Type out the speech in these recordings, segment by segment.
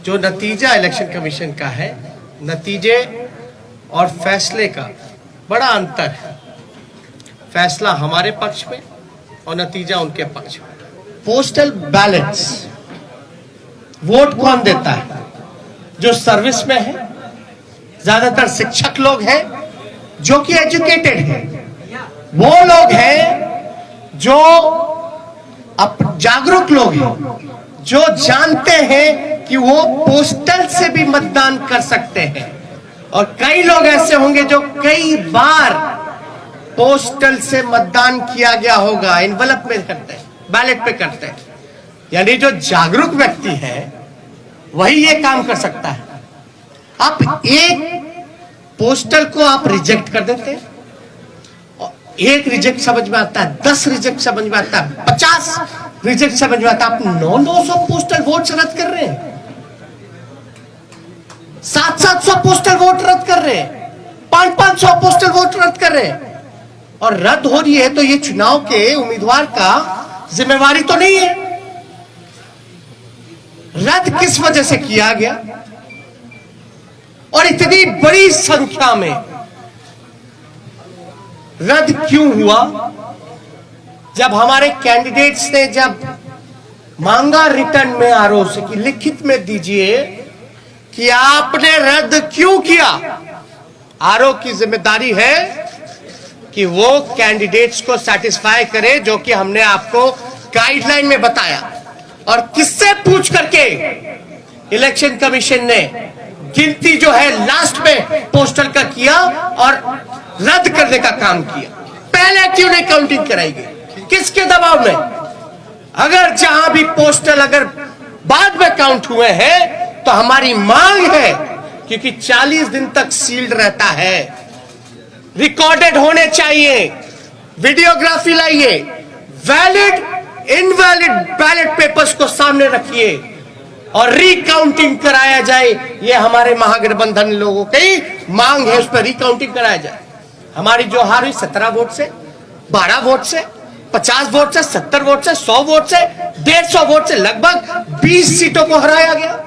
जो नतीजा election commission का है, नतीजे और फैसले का बड़ा अंतर है। फैसला हमारे पक्ष में और नतीजा उनके पक्ष में। पोस्टल बैलेट्स वोट कौन देता है? जो सर्विस में है, ज्यादातर शिक्षक लोग हैं जो कि एजुकेटेड हैं, वो लोग हैं जो जागरूक लोग हैं, जो जानते हैं कि वो पोस्टल से भी मतदान कर सकते हैं। और कई लोग ऐसे होंगे जो कई बार पोस्टल से मतदान किया गया होगा, एनवलप में करते हैं, बैलेट पे करते हैं। यानी जो जागरूक व्यक्ति है वही ये काम कर सकता है। आप एक पोस्टल को आप रिजेक्ट कर देते हैं, एक रिजेक्ट समझ में आता है, 10 रिजेक्ट समझ में आता है, 50 रिजेक्ट समझ में आता है। आप 900 पोस्टल वोट रद्द कर रहे हैं, 700 पोस्टल वोट रद्द कर रहे हैं, 500 पोस्टल वोट रद्द कर रहे हैं। और रद्द हो रही है तो ये चुनाव के उम्मीदवार का जिम्मेवारी तो नहीं है। रद्द किस वजह से किया गया और इतनी बड़ी संख्या में रद्द क्यों हुआ? जब हमारे कैंडिडेट्स ने जब मांगा रिटर्न में आरओ से कि लिखित में दीजिए कि आपने रद्द क्यों किया, आरओ की जिम्मेदारी है कि वो कैंडिडेट्स को सेटिस्फाई करे जो कि हमने आपको गाइडलाइन में बताया। और किससे पूछ करके इलेक्शन कमीशन ने गिनती जो है लास्ट में पोस्टल का किया और रद्द करने का काम किया? पहले क्यों नहीं काउंटिंग कराई गई? किसके दबाव में? अगर जहां भी पोस्टल अगर बाद में काउंट हुए हैं तो हमारी मांग है, क्योंकि 40 दिन तक सील्ड रहता है, रिकॉर्डेड होने चाहिए, वीडियोग्राफी लाइए, वैलिड इनवैलिड बैलेट पेपर्स को सामने रखिए और रिकाउंटिंग कराया जाए। ये हमारे महागठबंधन लोगों की मांग है, उस पर रिकाउंटिंग कराया जाए। हमारी जो हार हुई 17 वोट से, 12 वोट से, 50 वोट से, 70 वोट से, 100 वोट से, 150 वोट से, लगभग 20 सीटों को हराया गया।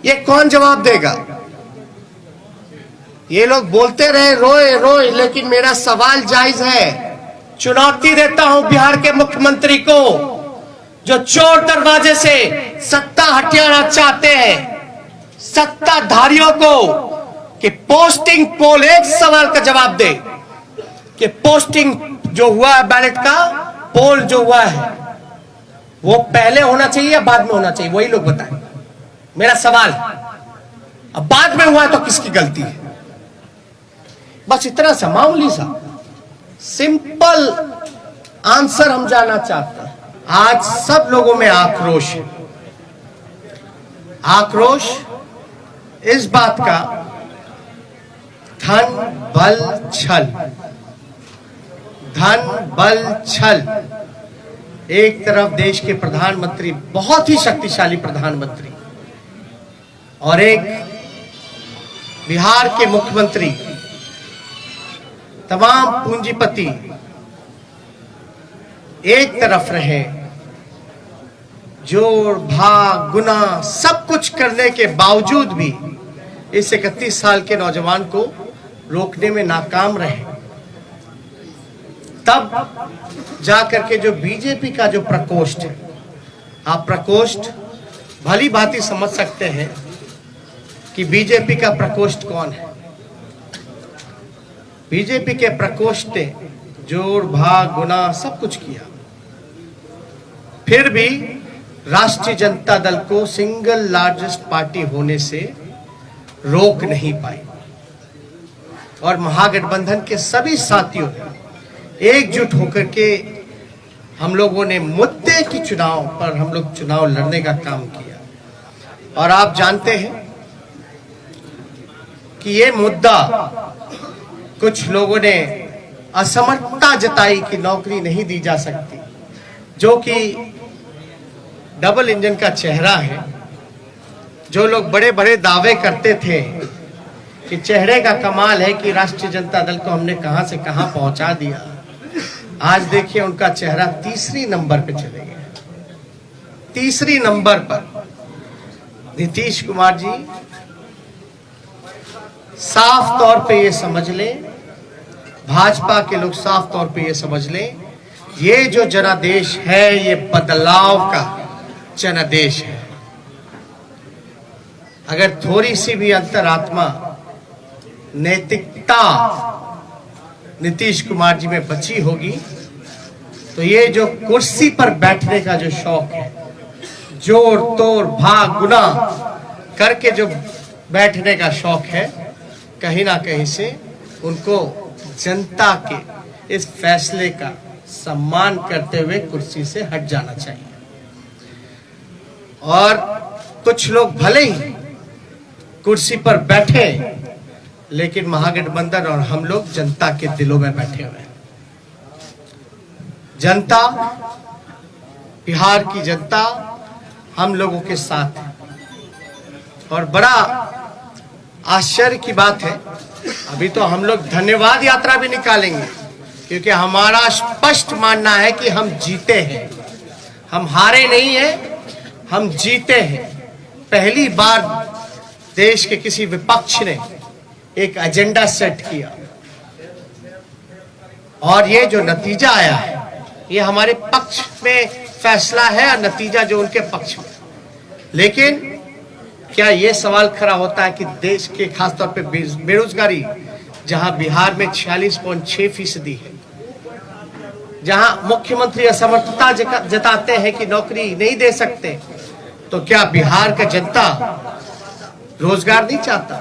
ये कौन जवाब देगा? ये लोग बोलते रहे रोए रोए, लेकिन मेरा सवाल जायज है। चुनौती देता हूं बिहार के मुख्यमंत्री को, जो चोर दरवाजे से सत्ता हटियाना चाहते हैं, सत्ताधारियों को, कि पोस्टिंग पोल, एक सवाल का जवाब दे कि पोस्टिंग जो हुआ है बैलेट का, पोल जो हुआ है वो पहले होना चाहिए या बाद में होना चाहिए? वही लोग बताएं। मेरा सवाल, अब बाद में हुआ तो किसकी गलती है? बस इतना सा मामूली सा सिंपल आंसर हम जानना चाहते हैं। आज सब लोगों में आक्रोश है, आक्रोश इस बात का, धन बल छल, धन बल छल। एक तरफ देश के प्रधानमंत्री, बहुत ही शक्तिशाली प्रधानमंत्री, और एक बिहार के मुख्यमंत्री, तमाम पूंजीपति एक तरफ रहे, जोड़ भाग गुना सब कुछ करने के बावजूद भी इस 31 साल के नौजवान को रोकने में नाकाम रहे। तब जाकर के जो बीजेपी का जो प्रकोष्ठ है, आप प्रकोष्ठ भली भांति समझ सकते हैं कि बीजेपी का प्रकोष्ठ कौन है। बीजेपी के प्रकोष्ठ ने जोड़ भाग गुना सब कुछ किया, फिर भी राष्ट्रीय जनता दल को सिंगल लार्जेस्ट पार्टी होने से रोक नहीं पाई। और महागठबंधन के सभी साथियों एकजुट होकर के हम लोगों ने मुद्दे की चुनाव पर हम लोग चुनाव लड़ने का काम किया। और आप जानते हैं कि ये मुद्दा, कुछ लोगों ने असमर्थता जताई कि नौकरी नहीं दी जा सकती, जो कि डबल इंजन का चेहरा है। जो लोग बड़े बड़े दावे करते थे कि चेहरे का कमाल है कि राष्ट्रीय जनता दल को हमने कहां से कहां पहुंचा दिया, आज देखिए उनका चेहरा तीसरी नंबर पे चले गया। तीसरी नंबर पर नीतीश कुमार जी साफ तौर पे ये समझ लें, भाजपा के लोग साफ तौर पे ये समझ लें, ये जो जनादेश है ये बदलाव का जनादेश है। अगर थोड़ी सी भी अंतरात्मा नैतिकता नीतीश कुमार जी में बची होगी तो ये जो कुर्सी पर बैठने का जो शौक है, जोर तोड़ भाग गुना करके जो बैठने का शौक है, कहीं ना कहीं से उनको जनता के इस फैसले का सम्मान करते हुए कुर्सी से हट जाना चाहिए। और कुछ लोग भले ही कुर्सी पर बैठे लेकिन महागठबंधन और हम लोग जनता के दिलों में बैठे हुए हैं। जनता, बिहार की जनता हम लोगों के साथ है। और बड़ा आश्चर्य की बात है, अभी तो हम लोग धन्यवाद यात्रा भी निकालेंगे, क्योंकि हमारा स्पष्ट मानना है कि हम जीते हैं, हम हारे नहीं हैं, हम जीते हैं। पहली बार देश के किसी विपक्ष ने एक एजेंडा सेट किया और ये जो नतीजा आया है ये हमारे पक्ष में फैसला है और नतीजा जो उनके पक्ष में। लेकिन क्या ये सवाल खड़ा होता है कि देश के खासतौर पे बेरोजगारी, जहां बिहार में 46.6% है, जहां मुख्यमंत्री असमर्थता जताते हैं कि नौकरी नहीं दे सकते, तो क्या बिहार का जनता रोजगार नहीं चाहता?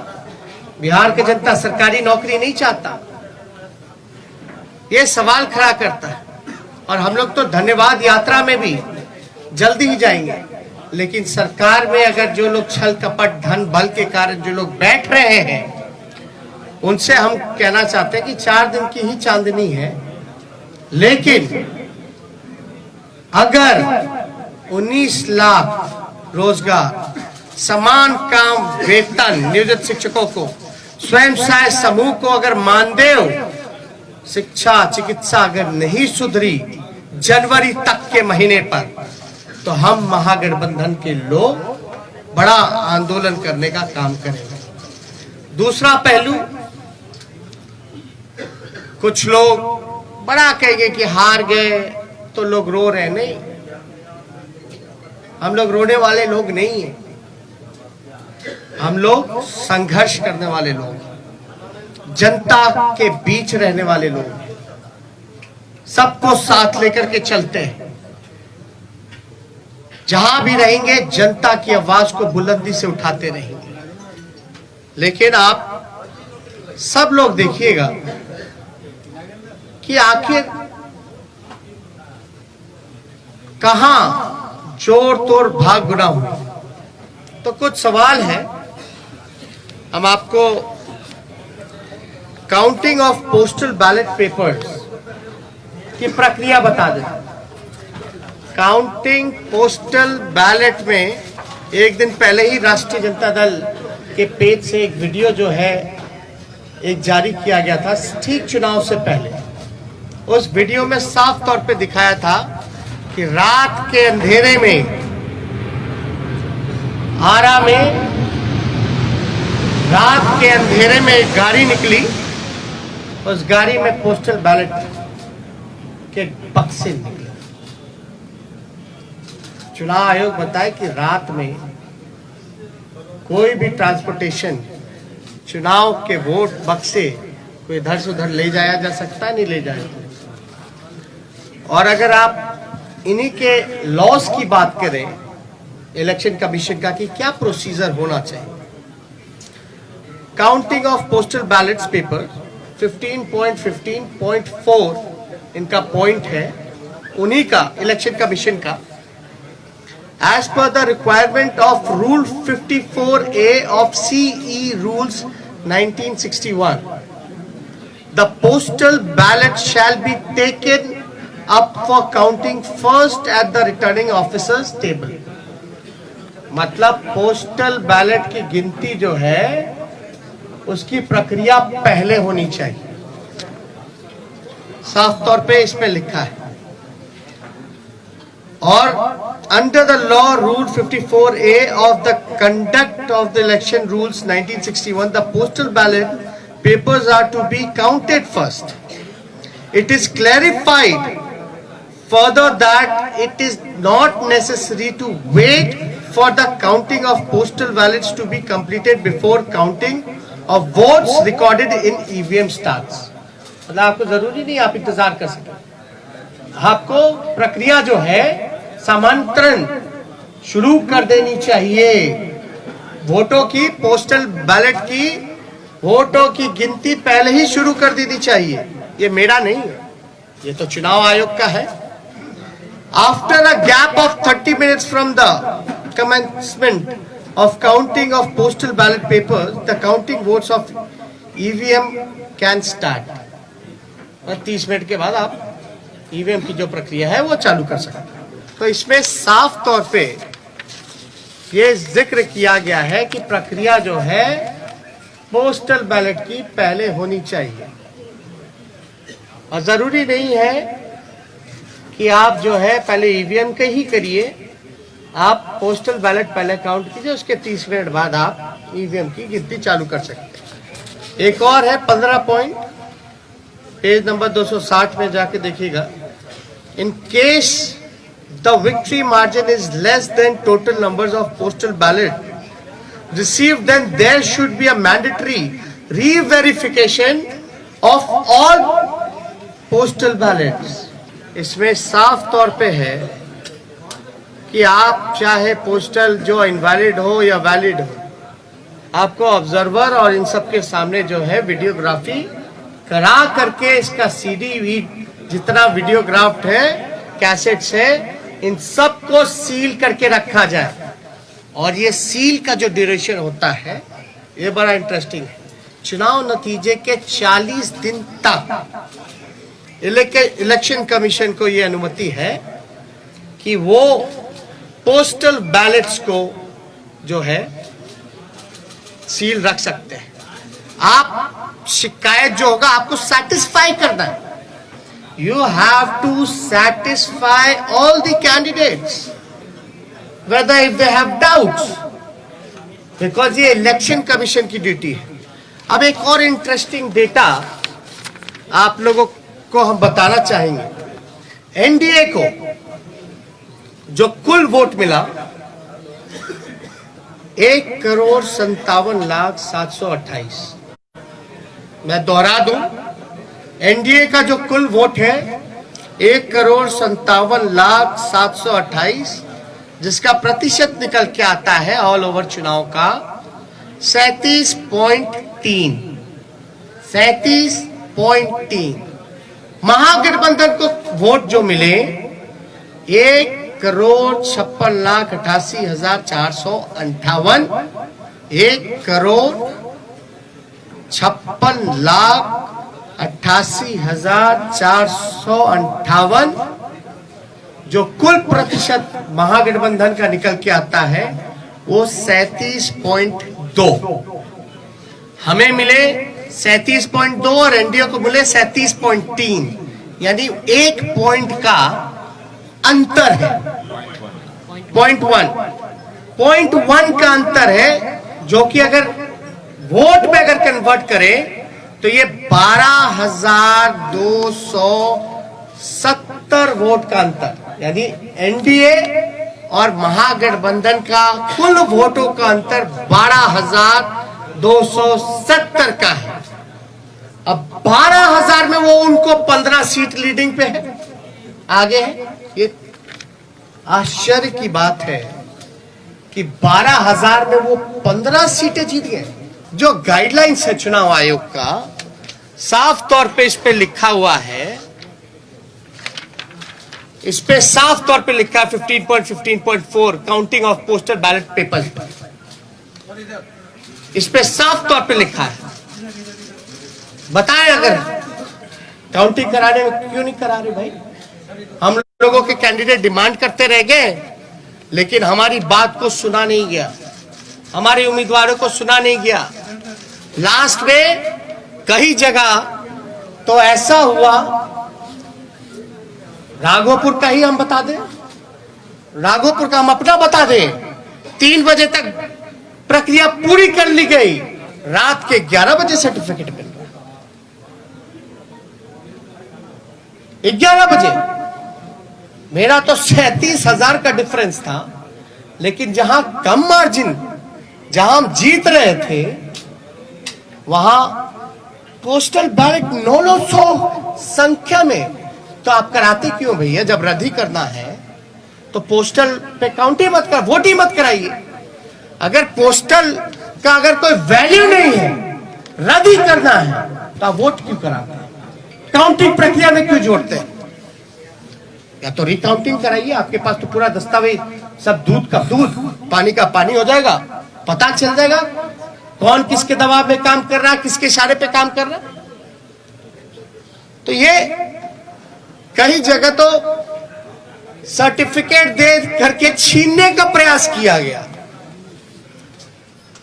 बिहार का जनता सरकारी नौकरी नहीं चाहता? ये सवाल खड़ा करता है। और हम लोग तो धन्यवाद यात्रा में भी जल्दी ही जाएंगे, लेकिन सरकार में अगर जो लोग छल कपट धन बल के कारण जो लोग बैठ रहे हैं, उनसे हम कहना चाहते हैं कि 4 दिन की ही चांदनी है, लेकिन अगर 19 लाख रोजगार, समान काम वेतन नियोजित शिक्षकों को, स्वयं सहायता समूह को अगर मानदेय, शिक्षा चिकित्सा अगर नहीं सुधरी जनवरी तक के महीने पर, तो हम महागठबंधन के लोग बड़ा आंदोलन करने का काम करेंगे। दूसरा पहलू, कुछ लोग बड़ा कहेंगे कि हार गए तो लोग रो रहे। नहीं, हम लोग रोने वाले लोग नहीं हैं, हम लोग संघर्ष करने वाले लोग हैं, जनता के बीच रहने वाले लोग हैं, सबको साथ लेकर के चलते हैं। जहां भी रहेंगे जनता की आवाज को बुलंदी से उठाते रहेंगे। लेकिन आप सब लोग देखिएगा कि आखिर कहां जोर तोड़ भाग गुना हुई। तो कुछ सवाल है, हम आपको counting of postal ballot papers की प्रक्रिया बता दें। काउंटिंग पोस्टल बैलेट में एक दिन पहले ही राष्ट्रीय जनता दल के पेज से एक वीडियो जो है एक जारी किया गया था, ठीक चुनाव से पहले। उस वीडियो में साफ तौर पे दिखाया था कि रात के अंधेरे में आरा में रात के अंधेरे में एक गाड़ी निकली, उस गाड़ी में पोस्टल बैलेट के बक्से निकले। चुनाव आयोग बताए कि रात में कोई भी ट्रांसपोर्टेशन, चुनाव के वोट बक्से कोई इधर से उधर ले जाया जा सकता, नहीं ले जाया। और अगर आप इन्हीं के लॉस की बात करें इलेक्शन कमीशन का कि क्या प्रोसीजर होना चाहिए, counting of postal ballets paper 15.15.4 इनका पॉइंट है, उन्हीं का इलेक्शन कमीशन का। As per the requirement of Rule 54A of CE Rules 1961, the postal ballot shall be taken up for counting first at the returning officer's table. मतलब postal ballot की गिनती जो है उसकी प्रक्रिया पहले होनी चाहिए, साफ तौर पे इसमें लिखा है। और under the law rule 54A of the conduct of the election rules 1961, the postal ballot papers are to be counted first. It is clarified further that it is not necessary to wait for the counting of postal ballots to be completed before counting of votes recorded in EVM starts. मतलब आपको जरूरी नहीं आप इंतजार कर सकें, आपको प्रक्रिया जो है समांतरण शुरू कर देनी चाहिए। वोटों की, पोस्टल बैलेट की वोटों की गिनती पहले ही शुरू कर देनी चाहिए। ये मेरा नहीं है, ये तो चुनाव आयोग का है। After a gap of 30 minutes from the commencement of counting of postal ballot papers, the counting votes of EVM can start. 30 minute के बाद आप ईवीएम की जो प्रक्रिया है वो चालू कर सकते हैं। तो इसमें साफ तौर पे ये जिक्र किया गया है कि प्रक्रिया जो है पोस्टल बैलेट की पहले होनी चाहिए, और जरूरी नहीं है कि आप जो है पहले ईवीएम के ही करिए, आप पोस्टल बैलेट पहले काउंट कीजिए, उसके 30 मिनट बाद आप ईवीएम की गिनती चालू कर सकते हैं। एक और है 15 पॉइंट, पेज नंबर 260 में जाके देखिएगा। In case the victory margin is less than total numbers of postal ballot received, then there should be a mandatory reverification of all postal ballots. इसमें साफ तौर पे है कि आप चाहे पोस्टल जो इनवैलिड हो या वैलिड हो, आपको ऑब्जर्वर और इन सब के सामने जो है वीडियोग्राफी करा करके इसका सीडी भी जितना वीडियोग्राफ्ट है, कैसेट्स है, इन सब को सील करके रखा जाए। और ये सील का जो ड्यूरेशन होता है ये बड़ा इंटरेस्टिंग है। चुनाव नतीजे के 40 दिन तक इलेक्शन कमीशन को ये अनुमति है कि वो पोस्टल बैलेट्स को जो है सील रख सकते हैं। आप शिकायत जो होगा आपको सेटिस्फाई करना है। You have to satisfy all the candidates whether if they have doubts, because ये इलेक्शन कमीशन की ड्यूटी है। अब एक और इंटरेस्टिंग डेटा आप लोगों को हम बताना चाहेंगे। एनडीए को जो कुल वोट मिला 1,57,728। मैं दोहरा दूं, एनडीए का जो कुल वोट है 1,57,728, जिसका प्रतिशत निकल के आता है ऑल ओवर चुनाव का 37.3। महागठबंधन को वोट जो मिले 1,56,88,458, 1,56,88,458 जो कुल प्रतिशत महागठबंधन का निकल के आता है वो 37.2। हमें मिले 37.2 और एनडीए को मिले 37.3, यानी 1 पॉइंट का अंतर है। 0.1 का अंतर है, जो कि अगर वोट में अगर कन्वर्ट करें तो ये 12,270 वोट का अंतर, यानी एनडीए और महागठबंधन का कुल वोटों का अंतर 12,270 का है। अब 12,000 में वो उनको 15 सीट लीडिंग पे है, आगे है। ये आश्चर्य की बात है कि 12,000 में वो 15 सीटें जीत गए। जो गाइडलाइंस है चुनाव आयोग का, साफ तौर पे इस पे लिखा हुआ है, इस पे साफ तौर पे लिखा है 15.15.4 counting of postal ballot papers पर, इस पे साफ तौर पे लिखा है। बताएं अगर काउंटिंग कराने में क्यों नहीं करा रहे भाई? हम लोगों के कैंडिडेट डिमांड करते रह गए, लेकिन हमारी बात को सुना नहीं गया, हमारे उम्मीदवारों को सुना नहीं गया। लास्ट में कई जगह तो ऐसा हुआ, राघोपुर का ही हम बता दें, राघोपुर का हम अपना बता दें, 3 बजे तक प्रक्रिया पूरी कर ली गई, रात के 11 बजे सर्टिफिकेट मिल रहा, 11 बजे। मेरा तो 37,000 का डिफरेंस था, लेकिन जहां कम मार्जिन, जहां हम जीत रहे थे, वहां पोस्टल बैलेट 900 संख्या में। तो आप कराते क्यों भैया? जब रद्द ही करना है तो पोस्टल पे काउंट ही मत कर, वोट ही मत कराइए। अगर पोस्टल का अगर कोई वैल्यू नहीं है, रद्द ही करना है, तो आप वोट क्यों कराते हैं? काउंटिंग प्रक्रिया में क्यों जोड़ते हैं? या तो रिकाउंटिंग कराइए, आपके पास तो पूरा दस्तावेज, सब दूध का दूध, पानी का पानी हो जाएगा, पता चल जाएगा कौन किसके दबाव में काम कर रहा है, किसके इशारे पे काम कर रहा है। तो ये कई जगह तो सर्टिफिकेट दे करके छीनने का प्रयास किया गया।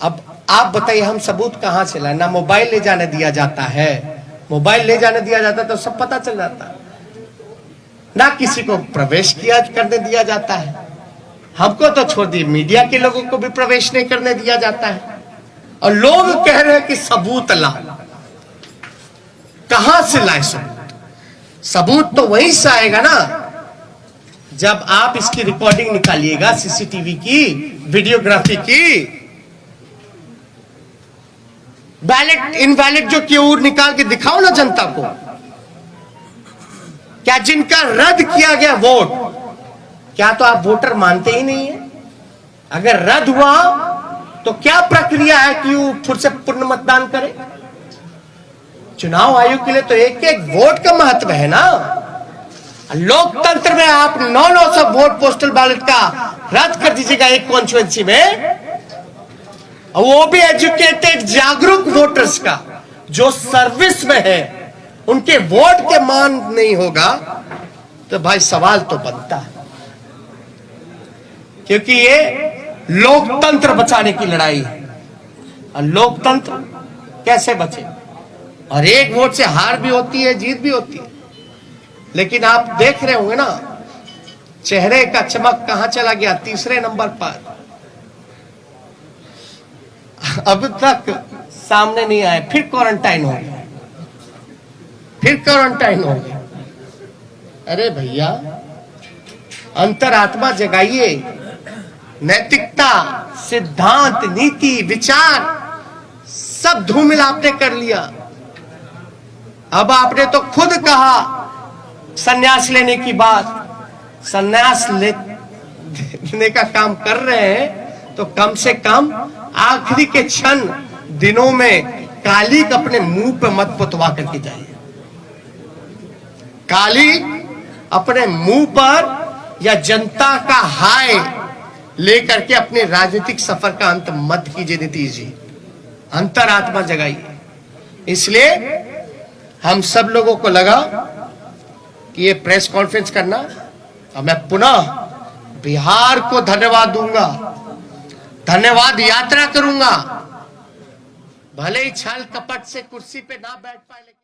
अब आप बताइए, हम सबूत कहां से लाए? ना मोबाइल ले जाने दिया जाता है, मोबाइल ले जाने दिया जाता तो सब पता चल जाता, ना किसी को प्रवेश किया करने दिया जाता है। हमको तो छोड़ दिए, मीडिया के लोगों को भी प्रवेश नहीं करने दिया जाता है, और लोग कह रहे हैं कि सबूत ला। कहां से लाए सबूत? सबूत तो वहीं से आएगा ना, जब आप इसकी रिकॉर्डिंग निकालिएगा, सीसीटीवी की, वीडियोग्राफी की। बैलेट इनवैलिड जो क्यों निकाल के दिखाओ ना जनता को। क्या जिनका रद्द किया गया वोट, क्या तो आप वोटर मानते ही नहीं है? अगर रद्द हुआ तो क्या प्रक्रिया है कि वो फिर से पुनः मतदान करे? चुनाव आयोग के लिए तो एक एक वोट का महत्व है ना। लोकतंत्र में आप 900 वोट पोस्टल बैलेट का रद्द कर दीजिएगा एक कॉन्स्टिट्यूएंसी में, और वो भी एजुकेटेड जागरूक वोटर्स का, जो सर्विस में है, उनके वोट के मान नहीं होगा, तो भाई सवाल तो बनता है। क्योंकि ये लोकतंत्र बचाने की लड़ाई है, और लोकतंत्र कैसे बचे? और एक वोट से हार भी होती है, जीत भी होती है। लेकिन आप देख रहे होंगे ना, चेहरे का चमक कहां चला गया? तीसरे नंबर पर। अब तक सामने नहीं आए, फिर क्वारंटाइन हो गया, फिर क्वारंटाइन हो गया। अरे भैया, अंतरात्मा जगाइए, नैतिकता, सिद्धांत, नीति, विचार सब धूमिल आपने कर लिया। अब आपने तो खुद कहा संन्यास लेने की बात, संन्यास लेने का काम कर रहे हैं, तो कम से कम आखिरी के क्षण दिनों में कालिक अपने मुंह पे मत पुतवा करके जाइए। कालिक अपने मुंह पर या जनता का हाय लेकर के अपने राजनीतिक सफर का अंत मत कीजिए नीतीश जी, अंतरात्मा जगाइए। इसलिए हम सब लोगों को लगा कि ये प्रेस कॉन्फ्रेंस करना, और मैं पुनः बिहार को धन्यवाद दूंगा, धन्यवाद यात्रा करूंगा। भले ही छल कपट से कुर्सी पे ना बैठ पाए,